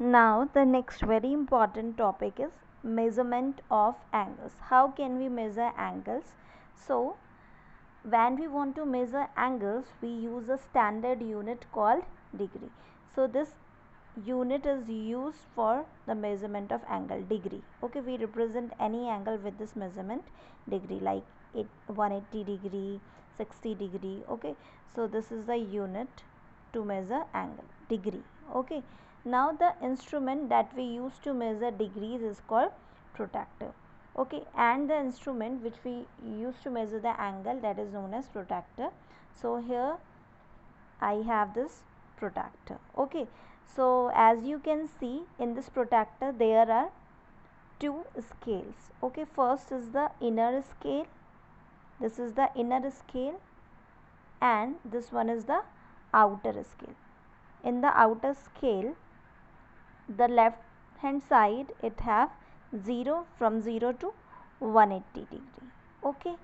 Now the next very important topic is measurement of angles. How can we measure angles? So when we want to measure angles, we use a standard unit called degree. So this unit is used for the measurement of angle, degree. Okay, we represent any angle with this measurement degree, like 180 degree, 60 degree. Okay, so this is the unit to measure angle, degree. Okay, now the instrument that we use to measure degrees is called protractor. Okay, and the instrument which we use to measure the angle, that is known as protractor. So here I have this protractor. Okay, so as you can see in this protractor there are two scales. Okay, first is the inner scale, this is the inner scale, and this one is the outer scale. In the outer scale, the left hand side it have 0, from 0 to 180 degree. Okay,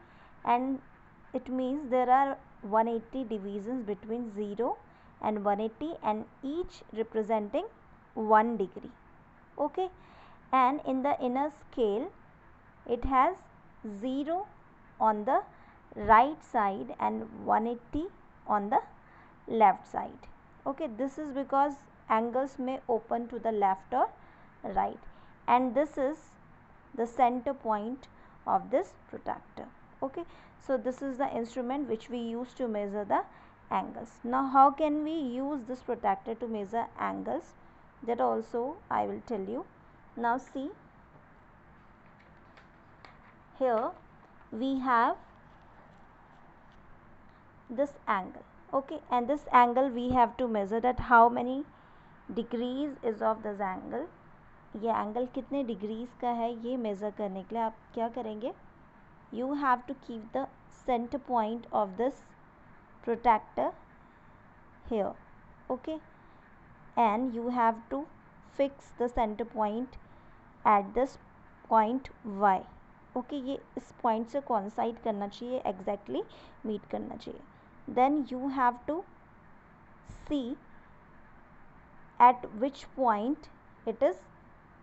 and it means there are 180 divisions between 0 and 180, and each representing 1 degree. Okay, and in the inner scale it has 0 on the right side and 180 on the left side. Okay, this is because angles may open to the left or right, and this is the center point of this protractor. Okay, so this is the instrument which we use to measure the angles. Now how can we use this protractor to measure angles, that also I will tell you. Now see, here we have this angle. Okay, and this angle we have to measure that how many degrees is of this angle. ये angle कितने degrees का है, ये measure करने के लिए आप क्या करेंगे, you have to keep the centre point of this protractor here. Okay, and you have to fix the center point at this point y. Okay, ये इस पॉइंट से coincide करना चाहिए, exactly meet करना चाहिए. Then you have to see at which point it is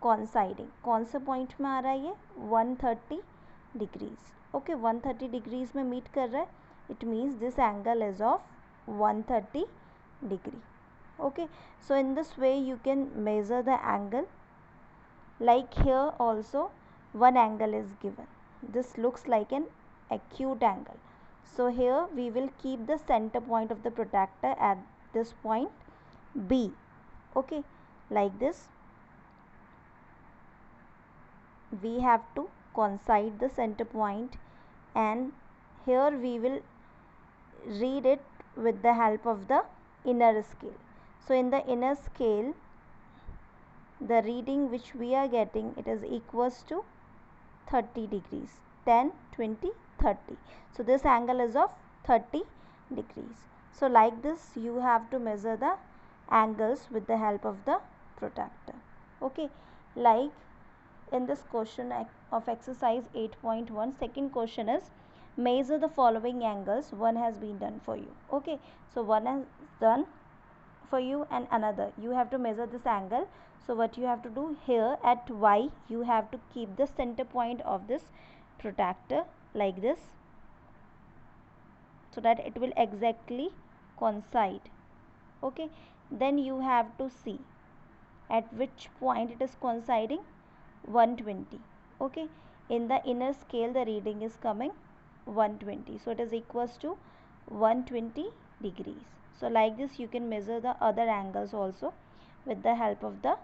coinciding. कौन से point में आ रहा है ये, 130 डिग्रीज. ओके, 130 डिग्रीज में मीट कर रहा है, it means this angle is of 130 degree. Okay, so in this way you can measure the angle. Like here also one angle is given, this looks like an acute angle. So here we will keep the center point of the protractor at this point B. Okay, like this we have to coincide the center point, and here we will read it with the help of the inner scale. So in the inner scale, the reading which we are getting, it is equals to 30 degrees, 10, 20, 30. So this angle is of 30 degrees. So like this you have to measure the angles with the help of the protractor. Okay, like in this question of exercise 8.1, second question is measure the following angles. One has been done for you. Okay, so one has done for you and another, you have to measure this angle. So what you have to do here, at y you have to keep the center point of this protractor like this, so that it will exactly coincide. Okay, then you have to see at which point it is coinciding, 120. Okay, in the inner scale the reading is coming 120, so it is equals to 120 degrees. So like this you can measure the other angles also with the help of the